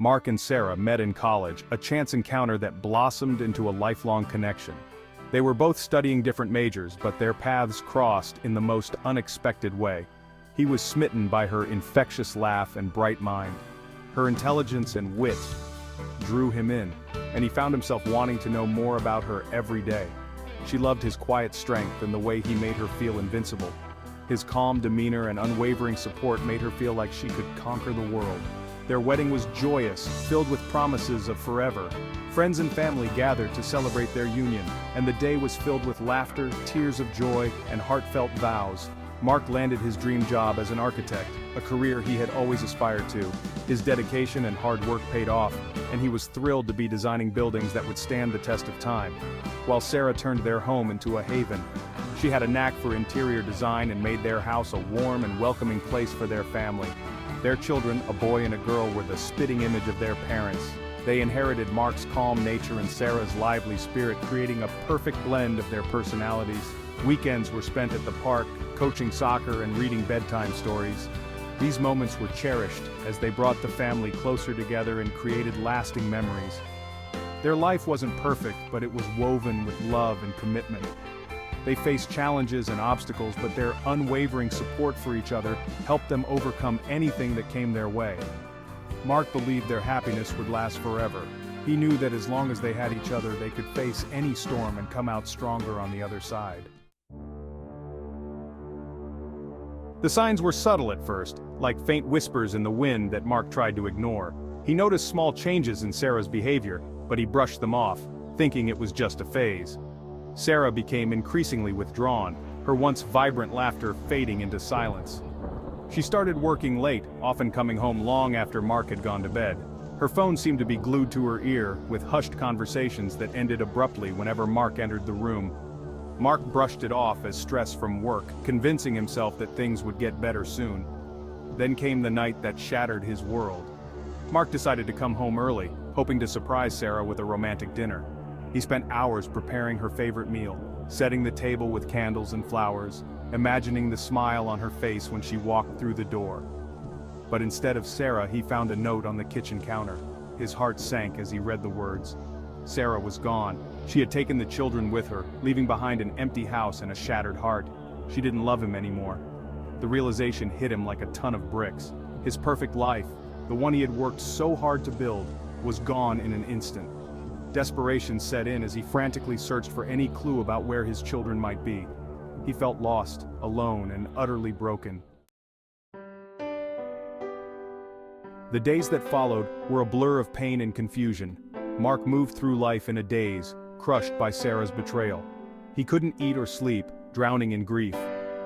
Mark and Sarah met in college, a chance encounter that blossomed into a lifelong connection. They were both studying different majors, but their paths crossed in the most unexpected way. He was smitten by her infectious laugh and bright mind. Her intelligence and wit drew him in, and he found himself wanting to know more about her every day. She loved his quiet strength and the way he made her feel invincible. His calm demeanor and unwavering support made her feel like she could conquer the world. Their wedding was joyous, filled with promises of forever. Friends and family gathered to celebrate their union, and the day was filled with laughter, tears of joy, and heartfelt vows. Mark landed his dream job as an architect, a career he had always aspired to. His dedication and hard work paid off, and he was thrilled to be designing buildings that would stand the test of time. While Sarah turned their home into a haven. She had a knack for interior design and made their house a warm and welcoming place for their family. Their children, a boy and a girl, were the spitting image of their parents. They inherited Mark's calm nature and Sarah's lively spirit, creating a perfect blend of their personalities. Weekends were spent at the park, coaching soccer and reading bedtime stories. These moments were cherished as they brought the family closer together and created lasting memories. Their life wasn't perfect, but it was woven with love and commitment. They faced challenges and obstacles, but their unwavering support for each other helped them overcome anything that came their way. Mark believed their happiness would last forever. He knew that as long as they had each other, they could face any storm and come out stronger on the other side. The signs were subtle at first, like faint whispers in the wind that Mark tried to ignore. He noticed small changes in Sarah's behavior, but he brushed them off, thinking it was just a phase. Sarah became increasingly withdrawn, her once vibrant laughter fading into silence. She started working late, often coming home long after Mark had gone to bed. Her phone seemed to be glued to her ear, with hushed conversations that ended abruptly whenever Mark entered the room. Mark brushed it off as stress from work, convincing himself that things would get better soon. Then came the night that shattered his world. Mark decided to come home early, hoping to surprise Sarah with a romantic dinner. He spent hours preparing her favorite meal, setting the table with candles and flowers, imagining the smile on her face when she walked through the door. But instead of Sarah, he found a note on the kitchen counter. His heart sank as he read the words. Sarah was gone. She had taken the children with her, leaving behind an empty house and a shattered heart. She didn't love him anymore. The realization hit him like a ton of bricks. His perfect life, the one he had worked so hard to build, was gone in an instant. Desperation set in as he frantically searched for any clue about where his children might be. He felt lost, alone, and utterly broken. The days that followed were a blur of pain and confusion. Mark moved through life in a daze, crushed by Sarah's betrayal. He couldn't eat or sleep, drowning in grief.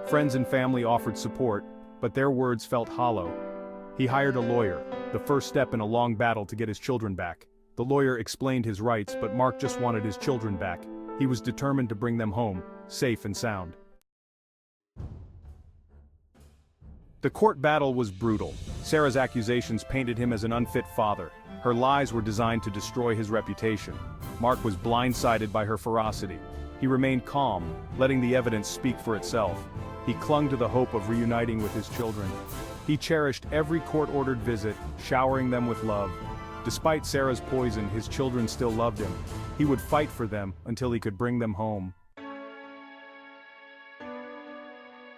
Friends and family offered support, but their words felt hollow. He hired a lawyer, the first step in a long battle to get his children back. The lawyer explained his rights, but Mark just wanted his children back. He was determined to bring them home, safe and sound. The court battle was brutal. Sarah's accusations painted him as an unfit father. Her lies were designed to destroy his reputation. Mark was blindsided by her ferocity. He remained calm, letting the evidence speak for itself. He clung to the hope of reuniting with his children. He cherished every court-ordered visit, showering them with love. Despite Sarah's poison, his children still loved him. He would fight for them until he could bring them home.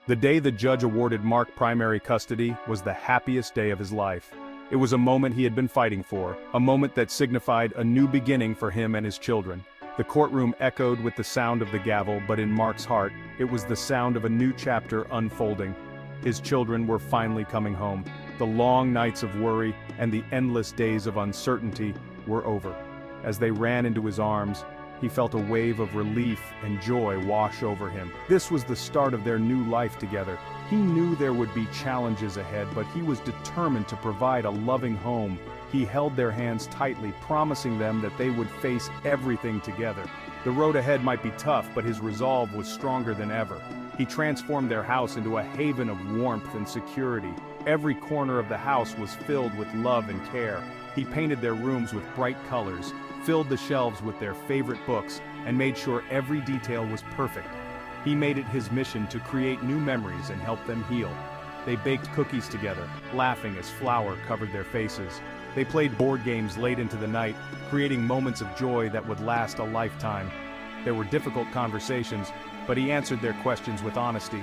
The day the judge awarded Mark primary custody was the happiest day of his life. It was a moment he had been fighting for, a moment that signified a new beginning for him and his children. The courtroom echoed with the sound of the gavel, but in Mark's heart, it was the sound of a new chapter unfolding. His children were finally coming home. The long nights of worry and the endless days of uncertainty were over. As they ran into his arms, he felt a wave of relief and joy wash over him. This was the start of their new life together. He knew there would be challenges ahead, but he was determined to provide a loving home. He held their hands tightly, promising them that they would face everything together. The road ahead might be tough, but his resolve was stronger than ever. He transformed their house into a haven of warmth and security. Every corner of the house was filled with love and care. He painted their rooms with bright colors, filled the shelves with their favorite books, and made sure every detail was perfect. He made it his mission to create new memories and help them heal. They baked cookies together, laughing as flour covered their faces. They played board games late into the night, creating moments of joy that would last a lifetime. There were difficult conversations, but he answered their questions with honesty.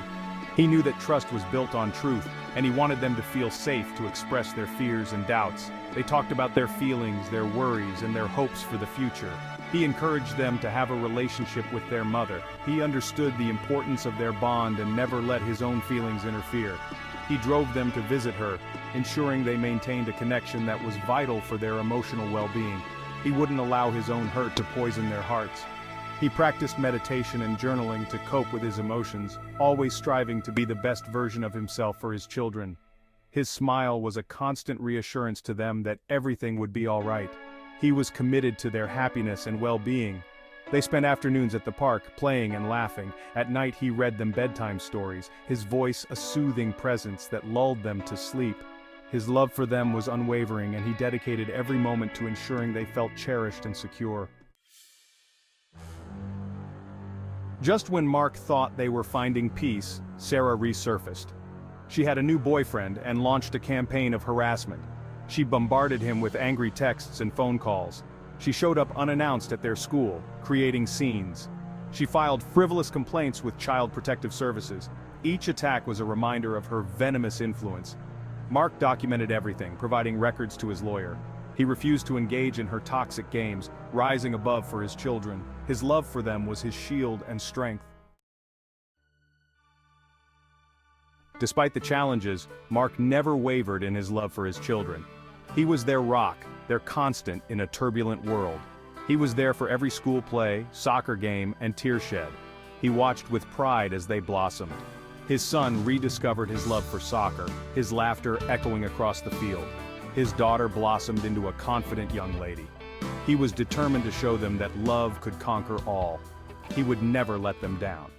He knew that trust was built on truth, and he wanted them to feel safe to express their fears and doubts. They talked about their feelings, their worries, and their hopes for the future. He encouraged them to have a relationship with their mother. He understood the importance of their bond and never let his own feelings interfere. He drove them to visit her, ensuring they maintained a connection that was vital for their emotional well-being. He wouldn't allow his own hurt to poison their hearts. He practiced meditation and journaling to cope with his emotions, always striving to be the best version of himself for his children. His smile was a constant reassurance to them that everything would be all right. He was committed to their happiness and well-being. They spent afternoons at the park, playing and laughing. At night he read them bedtime stories, his voice a soothing presence that lulled them to sleep. His love for them was unwavering, and he dedicated every moment to ensuring they felt cherished and secure. Just when Mark thought they were finding peace, Sarah resurfaced. She had a new boyfriend and launched a campaign of harassment. She bombarded him with angry texts and phone calls. She showed up unannounced at their school, creating scenes. She filed frivolous complaints with Child Protective Services. Each attack was a reminder of her venomous influence. Mark documented everything, providing records to his lawyer. He refused to engage in her toxic games, rising above for his children. His love for them was his shield and strength. Despite the challenges, Mark never wavered in his love for his children. He was their rock, their constant in a turbulent world. He was there for every school play, soccer game, and tear shed. He watched with pride as they blossomed. His son rediscovered his love for soccer, his laughter echoing across the field. His daughter blossomed into a confident young lady. He was determined to show them that love could conquer all. He would never let them down.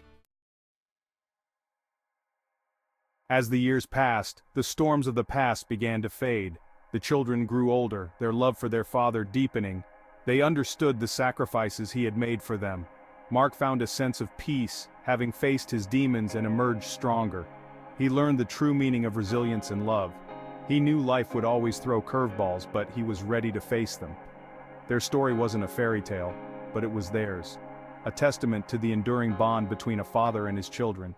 As the years passed, the storms of the past began to fade. The children grew older, their love for their father deepening. They understood the sacrifices he had made for them. Mark found a sense of peace, having faced his demons and emerged stronger. He learned the true meaning of resilience and love. He knew life would always throw curveballs, but he was ready to face them. Their story wasn't a fairy tale, but it was theirs. A testament to the enduring bond between a father and his children.